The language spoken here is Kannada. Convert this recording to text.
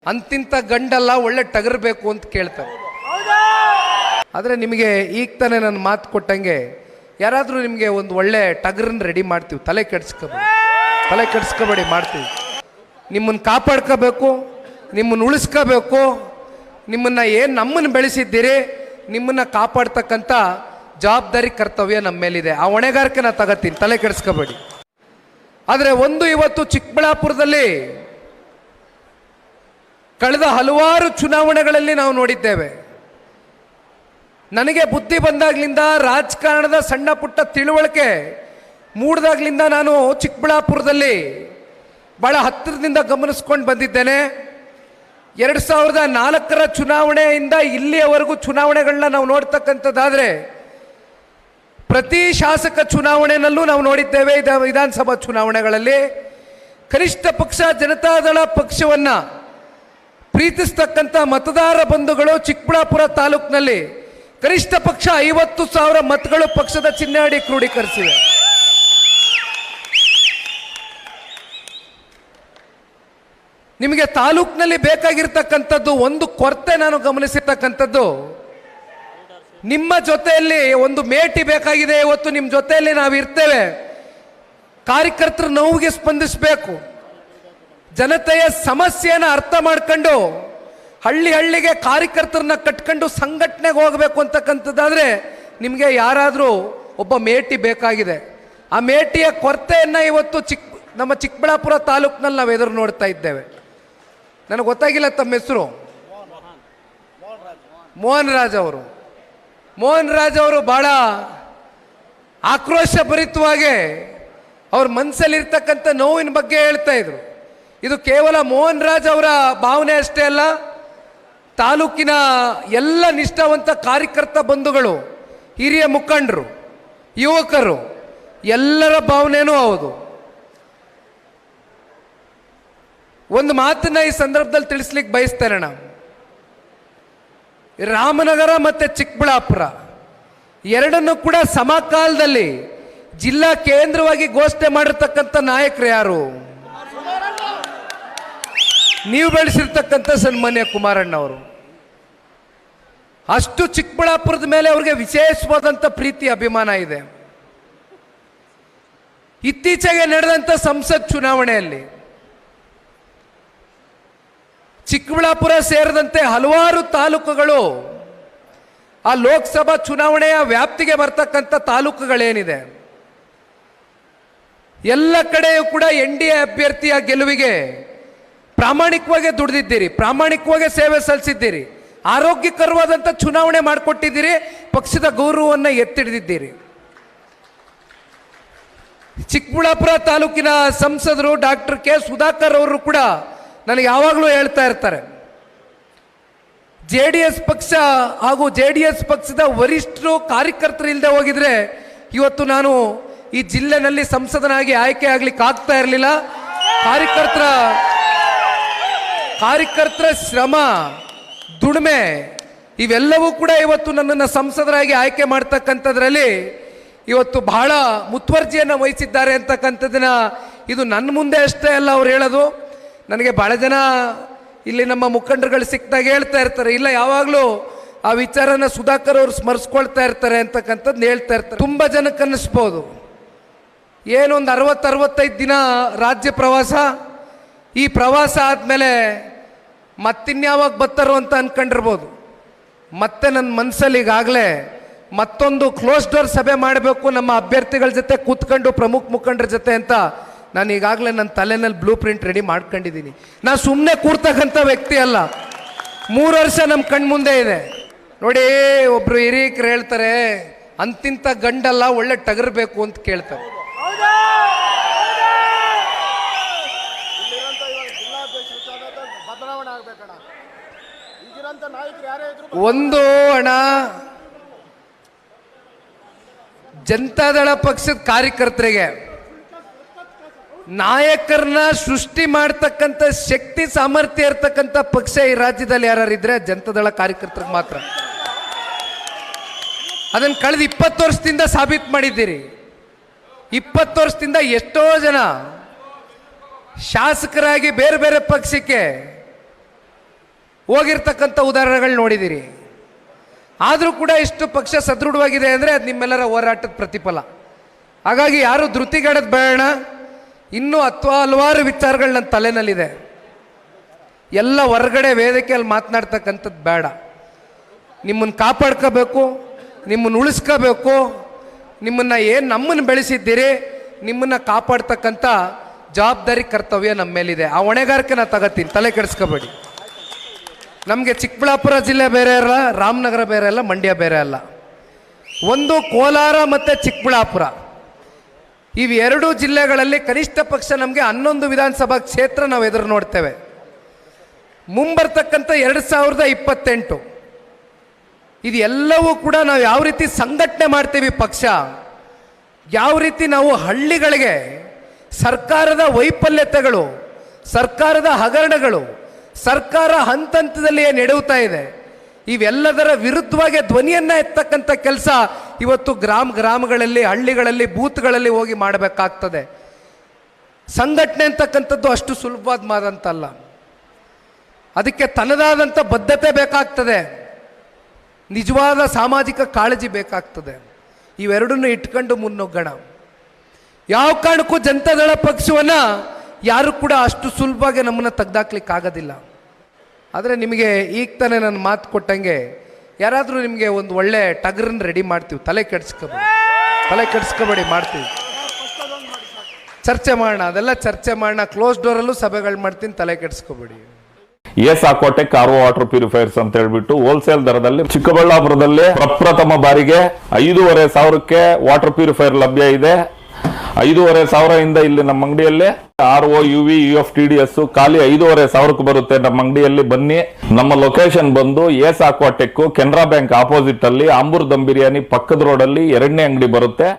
ಅಂತಿಂತ ಗಂಡಲ್ಲ ಒಳ್ಳೆ ಟಗರ್ಬೇಕು ಅಂತ ಕೇಳ್ತಾರೆ. ಆದರೆ ನಿಮಗೆ ಈಗ ತಾನೇ ನಾನು ಮಾತು ಕೊಟ್ಟಂಗೆ ಯಾರಾದರೂ ನಿಮಗೆ ಒಂದು ಒಳ್ಳೆ ಟಗರನ್ನ ರೆಡಿ ಮಾಡ್ತೀವಿ. ತಲೆ ಕೆಡಿಸ್ಕೋಬೇಡಿ ಮಾಡ್ತೀವಿ. ನಿಮ್ಮನ್ನು ಕಾಪಾಡ್ಕೋಬೇಕು, ನಿಮ್ಮನ್ನು ಉಳಿಸ್ಕೋಬೇಕು. ನಿಮ್ಮನ್ನು ಏನು ನಮ್ಮನ್ನು ಬೆಳೆಸಿದ್ದೀರಿ, ನಿಮ್ಮನ್ನು ಕಾಪಾಡ್ತಕ್ಕಂಥ ಜವಾಬ್ದಾರಿ ಕರ್ತವ್ಯ ನಮ್ಮ ಮೇಲಿದೆ. ಆ ಹೊಣೆಗಾರಿಕೆ ನಾನು ತಗೋತೀನಿ, ತಲೆ ಕೆಡಿಸ್ಕೋಬೇಡಿ. ಆದರೆ ಇವತ್ತು ಚಿಕ್ಕಬಳ್ಳಾಪುರದಲ್ಲಿ ಕಳೆದ ಹಲವಾರು ಚುನಾವಣೆಗಳಲ್ಲಿ ನಾವು ನೋಡಿದ್ದೇವೆ. ನನಗೆ ಬುದ್ಧಿ ಬಂದಾಗ್ಲಿಂದ, ರಾಜಕಾರಣದ ಸಣ್ಣ ಪುಟ್ಟ ತಿಳುವಳಿಕೆ ಮೂಡಿದಾಗ್ಲಿಂದ ನಾನು ಚಿಕ್ಕಬಳ್ಳಾಪುರದಲ್ಲಿ ಭಾಳ ಹತ್ತಿರದಿಂದ ಗಮನಿಸ್ಕೊಂಡು ಬಂದಿದ್ದೇನೆ. 2004ರ ಚುನಾವಣೆಯಿಂದ ಇಲ್ಲಿಯವರೆಗೂ ಚುನಾವಣೆಗಳನ್ನ ನಾವು ನೋಡ್ತಕ್ಕಂಥದ್ದಾದರೆ ಪ್ರತಿ ಶಾಸಕ ಚುನಾವಣೆಯಲ್ಲೂ ನಾವು ನೋಡಿದ್ದೇವೆ. ವಿಧಾನಸಭಾ ಚುನಾವಣೆಗಳಲ್ಲಿ ಕನಿಷ್ಠ ಪಕ್ಷ ಜನತಾದಳ ಪಕ್ಷವನ್ನು ಪ್ರೀತಿಸ್ತಕ್ಕಂಥ ಮತದಾರ ಬಂಧುಗಳು ಚಿಕ್ಕಬಳ್ಳಾಪುರ ತಾಲೂಕಿನಲ್ಲಿ ಕನಿಷ್ಠ ಪಕ್ಷ 50,000 ಮತಗಳು ಪಕ್ಷದ ಚಿಹ್ನೆ ಅಡಿ ಕ್ರೋಢೀಕರಿಸಿವೆ. ನಿಮಗೆ ತಾಲೂಕಿನಲ್ಲಿ ಬೇಕಾಗಿರ್ತಕ್ಕಂಥದ್ದು ಒಂದು ಕೊರತೆ ನಾನು ಗಮನಿಸಿರ್ತಕ್ಕಂಥದ್ದು, ನಿಮ್ಮ ಜೊತೆಯಲ್ಲಿ ಒಂದು ಮೇಟಿ ಬೇಕಾಗಿದೆ. ಇವತ್ತು ನಿಮ್ಮ ಜೊತೆಯಲ್ಲಿ ನಾವು ಇರ್ತೇವೆ. ಕಾರ್ಯಕರ್ತರ ನೋವಿಗೆ ಸ್ಪಂದಿಸಬೇಕು, ಜನತೆಯ ಸಮಸ್ಯೆಯನ್ನು ಅರ್ಥ ಮಾಡ್ಕೊಂಡು ಹಳ್ಳಿಗೆ ಕಾರ್ಯಕರ್ತರನ್ನ ಕಟ್ಕೊಂಡು ಸಂಘಟನೆಗೆ ಹೋಗಬೇಕು ಅಂತಕ್ಕಂಥದ್ದಾದರೆ ನಿಮಗೆ ಯಾರಾದರೂ ಒಬ್ಬ ಮೇಟಿ ಬೇಕಾಗಿದೆ. ಆ ಮೇಟಿಯ ಕೊರತೆಯನ್ನು ಇವತ್ತು ನಮ್ಮ ಚಿಕ್ಕಬಳ್ಳಾಪುರ ತಾಲೂಕಿನಲ್ಲಿ ನಾವು ಎದುರು ನೋಡ್ತಾ ಇದ್ದೇವೆ. ನನಗೆ ಗೊತ್ತಾಗಿಲ್ಲ ತಮ್ಮ ಹೆಸರು. ಮೋಹನ್ ರಾಜ್ ಅವರು ಭಾಳ ಆಕ್ರೋಶಭರಿತವಾಗಿ ಅವ್ರ ಮನಸ್ಸಲ್ಲಿರ್ತಕ್ಕಂಥ ನೋವಿನ ಬಗ್ಗೆ ಹೇಳ್ತಾ ಇದ್ರು. ಇದು ಕೇವಲ ಮೋಹನ್ ರಾಜ್ ಅವರ ಭಾವನೆ ಅಷ್ಟೇ ಅಲ್ಲ, ತಾಲೂಕಿನ ಎಲ್ಲ ನಿಷ್ಠಾವಂತ ಕಾರ್ಯಕರ್ತ ಬಂಧುಗಳು, ಹಿರಿಯ ಮುಖಂಡರು, ಯುವಕರು ಎಲ್ಲರ ಭಾವನೆಯೂ ಹೌದು. ಒಂದು ಮಾತನ್ನ ಈ ಸಂದರ್ಭದಲ್ಲಿ ತಿಳಿಸ್ಲಿಕ್ಕೆ ಬಯಸ್ತೇನೆ. ನಾವು ರಾಮನಗರ ಮತ್ತು ಚಿಕ್ಕಬಳ್ಳಾಪುರ ಎರಡನ್ನೂ ಕೂಡ ಸಮಕಾಲದಲ್ಲಿ ಜಿಲ್ಲಾ ಕೇಂದ್ರವಾಗಿ ಘೋಷಣೆ ಮಾಡಿರ್ತಕ್ಕಂಥ ನಾಯಕರು ಯಾರು? ನೀವು ಬೆಳೆಸಿರ್ತಕ್ಕಂಥ ಸನ್ಮಾನ್ಯ ಕುಮಾರಣ್ಣ ಅವರು. ಅಷ್ಟು ಚಿಕ್ಕಬಳ್ಳಾಪುರದ ಮೇಲೆ ಅವ್ರಿಗೆ ವಿಶೇಷವಾದಂಥ ಪ್ರೀತಿ ಅಭಿಮಾನ ಇದೆ. ಇತ್ತೀಚೆಗೆ ನಡೆದಂಥ ಸಂಸತ್ ಚುನಾವಣೆಯಲ್ಲಿ ಚಿಕ್ಕಬಳ್ಳಾಪುರ ಸೇರಿದಂತೆ ಹಲವಾರು ತಾಲೂಕುಗಳು ಆ ಲೋಕಸಭಾ ಚುನಾವಣೆಯ ವ್ಯಾಪ್ತಿಗೆ ಬರ್ತಕ್ಕಂಥ ತಾಲೂಕುಗಳೇನಿದೆ ಎಲ್ಲ ಕಡೆಯೂ ಕೂಡ NDA ಅಭ್ಯರ್ಥಿಯ ಗೆಲುವಿಗೆ ಪ್ರಾಮಾಣಿಕವಾಗಿ ದುಡಿದಿದ್ದೀರಿ, ಪ್ರಾಮಾಣಿಕವಾಗಿ ಸೇವೆ ಸಲ್ಲಿಸಿದ್ದೀರಿ, ಆರೋಗ್ಯಕರವಾದಂಥ ಚುನಾವಣೆ ಮಾಡಿಕೊಟ್ಟಿದ್ದೀರಿ, ಪಕ್ಷದ ಗೌರವವನ್ನು ಎತ್ತಿಡಿದಿದ್ದೀರಿ. ಚಿಕ್ಕಬಳ್ಳಾಪುರ ತಾಲೂಕಿನ ಸಂಸದರು ಡಾಕ್ಟರ್ ಕೆ ಸುಧಾಕರ್ ಅವರು ಕೂಡ ನನಗೆ ಯಾವಾಗಲೂ ಹೇಳ್ತಾ ಇರ್ತಾರೆ, JDS ಪಕ್ಷ ಹಾಗೂ JDS ಪಕ್ಷದ ವರಿಷ್ಠರು ಕಾರ್ಯಕರ್ತರು ಇಲ್ಲದೆ ಹೋಗಿದ್ರೆ ಇವತ್ತು ನಾನು ಈ ಜಿಲ್ಲೆನಲ್ಲಿ ಸಂಸದನಾಗಿ ಆಯ್ಕೆ ಆಗ್ಲಿಕ್ಕೆ ಆಗ್ತಾ ಇರಲಿಲ್ಲ. ಕಾರ್ಯಕರ್ತರ ಶ್ರಮ, ದುಡಿಮೆ ಇವೆಲ್ಲವೂ ಕೂಡ ಇವತ್ತು ನನ್ನನ್ನು ಸಂಸದರಾಗಿ ಆಯ್ಕೆ ಮಾಡ್ತಕ್ಕಂಥದ್ರಲ್ಲಿ ಇವತ್ತು ಬಹಳ ಮುತುವರ್ಜಿಯನ್ನು ವಹಿಸಿದ್ದಾರೆ ಅಂತಕ್ಕಂಥದ್ದನ್ನ ಇದು ನನ್ನ ಮುಂದೆ ಅಷ್ಟೇ ಅಲ್ಲ ಅವ್ರು ಹೇಳೋದು. ನನಗೆ ಭಾಳ ಜನ ಇಲ್ಲಿ ನಮ್ಮ ಮುಖಂಡರುಗಳು ಸಿಕ್ಕಿದಾಗ ಹೇಳ್ತಾ ಇರ್ತಾರೆ, ಇಲ್ಲ ಯಾವಾಗಲೂ ಆ ವಿಚಾರನ ಸುಧಾಕರ್ ಅವರು ಸ್ಮರಿಸ್ಕೊಳ್ತಾ ಇರ್ತಾರೆ ಅಂತಕ್ಕಂಥದ್ದು ಹೇಳ್ತಾ ಇರ್ತಾರೆ. ತುಂಬ ಜನಕ್ಕೆ ಅನ್ನಿಸ್ಬೋದು ಏನೊಂದು 60-65 ದಿನ ರಾಜ್ಯ ಪ್ರವಾಸ, ಈ ಪ್ರವಾಸ ಆದಮೇಲೆ ಮತ್ತಿನ್ಯಾವಾಗ ಬರ್ತಾರೋ ಅಂತ ಅಂದ್ಕೊಂಡಿರ್ಬೋದು. ಮತ್ತೆ ನನ್ನ ಮನಸ್ಸಲ್ಲಿ ಈಗಾಗಲೇ ಮತ್ತೊಂದು ಕ್ಲೋಸ್ ಡೋರ್ ಸಭೆ ಮಾಡಬೇಕು ನಮ್ಮ ಅಭ್ಯರ್ಥಿಗಳ ಜೊತೆ ಕೂತ್ಕೊಂಡು ಪ್ರಮುಖ ಮುಖಂಡರ ಜೊತೆ ಅಂತ ನಾನು ಈಗಾಗಲೇ ನನ್ನ ತಲೆನಲ್ಲಿ ಬ್ಲೂ ಪ್ರಿಂಟ್ ರೆಡಿ ಮಾಡ್ಕೊಂಡಿದ್ದೀನಿ. ನಾನು ಸುಮ್ಮನೆ ಕೂರ್ತಕ್ಕಂಥ ವ್ಯಕ್ತಿ ಅಲ್ಲ, 3 ವರ್ಷ ನಮ್ಮ ಕಣ್ಮುಂದೆ ಇದೆ. ನೋಡಿ, ಒಬ್ರು ಹಿರಿಯಕರು ಹೇಳ್ತಾರೆ, ಅಂತಿಂತ ಗಂಡಲ್ಲ ಒಳ್ಳೆ ಟಗರ್ಬೇಕು ಅಂತ ಕೇಳ್ತಾರೆ. ಒಂದು ಅಣ್ಣ, ಜನತಾದಳ ಪಕ್ಷದ ಕಾರ್ಯಕರ್ತರಿಗೆ ನಾಯಕರನ್ನ ಸೃಷ್ಟಿ ಮಾಡ್ತಕ್ಕಂಥ ಶಕ್ತಿ ಸಾಮರ್ಥ್ಯ ಇರ್ತಕ್ಕಂಥ ಪಕ್ಷ ಈ ರಾಜ್ಯದಲ್ಲಿ ಯಾರಿದ್ರೆ ಜನತಾದಳ ಕಾರ್ಯಕರ್ತರಿಗೆ ಮಾತ್ರ. ಅದನ್ನು ಕಳೆದ 20 ವರ್ಷದಿಂದ ಸಾಬೀತು ಮಾಡಿದ್ದೀರಿ. 20 ವರ್ಷದಿಂದ ಎಷ್ಟೋ ಜನ ಶಾಸಕರಾಗಿ ಬೇರೆ ಬೇರೆ ಪಕ್ಷಕ್ಕೆ ಹೋಗಿರ್ತಕ್ಕಂಥ ಉದಾಹರಣೆಗಳು ನೋಡಿದ್ದೀರಿ. ಆದರೂ ಕೂಡ ಇಷ್ಟು ಪಕ್ಷ ಸದೃಢವಾಗಿದೆ ಅಂದರೆ ಅದು ನಿಮ್ಮೆಲ್ಲರ ಹೋರಾಟದ ಪ್ರತಿಫಲ. ಹಾಗಾಗಿ ಯಾರು ಧೃತಿಗೆಡೋದು ಬೇಡ. ಇನ್ನೂ ಹಲವಾರು ವಿಚಾರಗಳು ನನ್ನ ತಲೆನಲ್ಲಿದೆ. ಎಲ್ಲ ಹೊರಗಡೆ ವೇದಿಕೆಯಲ್ಲಿ ಮಾತನಾಡ್ತಕ್ಕಂಥದ್ದು ಬೇಡ. ನಿಮ್ಮನ್ನು ಕಾಪಾಡ್ಕೋಬೇಕು, ನಿಮ್ಮನ್ನು ಉಳಿಸ್ಕೋಬೇಕು. ನಮ್ಮನ್ನು ಬೆಳೆಸಿದ್ದೀರಿ, ನಿಮ್ಮನ್ನು ಕಾಪಾಡ್ತಕ್ಕಂಥ ಜವಾಬ್ದಾರಿ ಕರ್ತವ್ಯ ನಮ್ಮ ಮೇಲಿದೆ. ಆ ಹೊಣೆಗಾರಿಕೆ ನಾನು ತಗೋತೀನಿ, ತಲೆ ಕೆಡಿಸ್ಕೋಬೇಡಿ. ನಮಗೆ ಚಿಕ್ಕಬಳ್ಳಾಪುರ ಜಿಲ್ಲೆ ಬೇರೆ ಅಲ್ಲ, ರಾಮನಗರ ಬೇರೆ ಅಲ್ಲ, ಮಂಡ್ಯ ಬೇರೆ ಅಲ್ಲ. ಒಂದು ಕೋಲಾರ ಮತ್ತು ಚಿಕ್ಕಬಳ್ಳಾಪುರ, ಇವೆರಡೂ ಜಿಲ್ಲೆಗಳಲ್ಲಿ ಕನಿಷ್ಠ ಪಕ್ಷ ನಮಗೆ 11 ವಿಧಾನಸಭಾ ಕ್ಷೇತ್ರ ನಾವು ಎದುರು ನೋಡ್ತೇವೆ. ಮುಂಬರ್ತಕ್ಕಂಥ 2028 ಇದೆಲ್ಲವೂ ಕೂಡ ನಾವು ಯಾವ ರೀತಿ ಸಂಘಟನೆ ಮಾಡ್ತೀವಿ, ಪಕ್ಷ ಯಾವ ರೀತಿ ನಾವು ಹಳ್ಳಿಗಳಿಗೆ ಸರ್ಕಾರದ ವೈಫಲ್ಯತೆಗಳು, ಸರ್ಕಾರದ ಹಗರಣಗಳು, ಸರ್ಕಾರ ಹಂತ ಹಂತದಲ್ಲಿ ಏನು ಎಡವುತ್ತಾ ಇದೆ, ಇವೆಲ್ಲದರ ವಿರುದ್ಧವಾಗಿ ಧ್ವನಿಯನ್ನು ಎತ್ತಕ್ಕಂಥ ಕೆಲಸ ಇವತ್ತು ಗ್ರಾಮಗಳಲ್ಲಿ, ಹಳ್ಳಿಗಳಲ್ಲಿ, ಬೂತ್ಗಳಲ್ಲಿ ಹೋಗಿ ಮಾಡಬೇಕಾಗ್ತದೆ. ಸಂಘಟನೆ ಅಂತಕ್ಕಂಥದ್ದು ಅಷ್ಟು ಸುಲಭವಾದ ಮಾತಂತಲ್ಲ. ಅದಕ್ಕೆ ತನ್ನದಾದಂಥ ಬದ್ಧತೆ ಬೇಕಾಗ್ತದೆ, ನಿಜವಾದ ಸಾಮಾಜಿಕ ಕಾಳಜಿ ಬೇಕಾಗ್ತದೆ. ಇವೆರಡನ್ನು ಇಟ್ಕೊಂಡು ಮುನ್ನುಗ್ಗೋಣ. ಯಾವ ಕಾರಣಕ್ಕೂ ಜನತಾದಳ ಪಕ್ಷವನ್ನು ಯಾರು ಕೂಡ ಅಷ್ಟು ಸುಲಭವಾಗಿ ನಮ್ಮನ್ನು ತೆಗೆದಾಕ್ಲಿಕ್ಕಾಗೋದಿಲ್ಲ. ಆದರೆ ನಿಮಗೆ ಈಗ ತಾನೇ ನಾನು ಮಾತು ಕೊಟ್ಟಂಗೆ ಯಾರಾದರೂ ನಿಮಗೆ ಒಂದು ಒಳ್ಳೆ ಟಗರನ್ನು ರೆಡಿ ಮಾಡ್ತೀವಿ, ತಲೆ ಕೆಡಿಸ್ಕೋಬೇಡಿ, ಮಾಡ್ತೀವಿ. ಚರ್ಚೆ ಮಾಡೋಣ, ಅದೆಲ್ಲ ಚರ್ಚೆ ಮಾಡೋಣ. ಕ್ಲೋಸ್ ಡೋರಲ್ಲೂ ಸಭೆಗಳು ಮಾಡ್ತೀನಿ, ತಲೆ ಕೆಡಿಸ್ಕೋಬೇಡಿ. ಎಸ್ಆಕ್ವಾಟೆಕ್ ಆರ್ಒ ವಾಟರ್ ಪ್ಯೂರಿಫೈರ್ಸ್ ಅಂತ ಹೇಳ್ಬಿಟ್ಟು ಹೋಲ್ಸೇಲ್ ದರದಲ್ಲಿ ಚಿಕ್ಕಬಳ್ಳಾಪುರದಲ್ಲಿ ಪ್ರಪ್ರಥಮ ಬಾರಿಗೆ 5,500ಕ್ಕೆ ವಾಟರ್ ಪ್ಯೂರಿಫೈರ್ ಲಭ್ಯ ಇದೆ. 5,500 ಇಲ್ಲಿ ನಮ್ಮ ಅಂಗಡಿಯಲ್ಲಿ RO UV UFTDS ಖಾಲಿ 5,500ಕ್ಕೆ ಬರುತ್ತೆ ನಮ್ಮ ಅಂಗಡಿಯಲ್ಲಿ. ಬನ್ನಿ. ನಮ್ಮ ಲೊಕೇಶನ್ ಬಂದು S Aquatech Canara bank opposite ಅಲ್ಲಿ ಆಂಬೂರ್ ದಮ್ ಬಿರಿಯಾನಿ ಪಕ್ಕದ ರೋಡ್ ಅಲ್ಲಿ 2ನೇ ಅಂಗಡಿ ಬರುತ್ತೆ.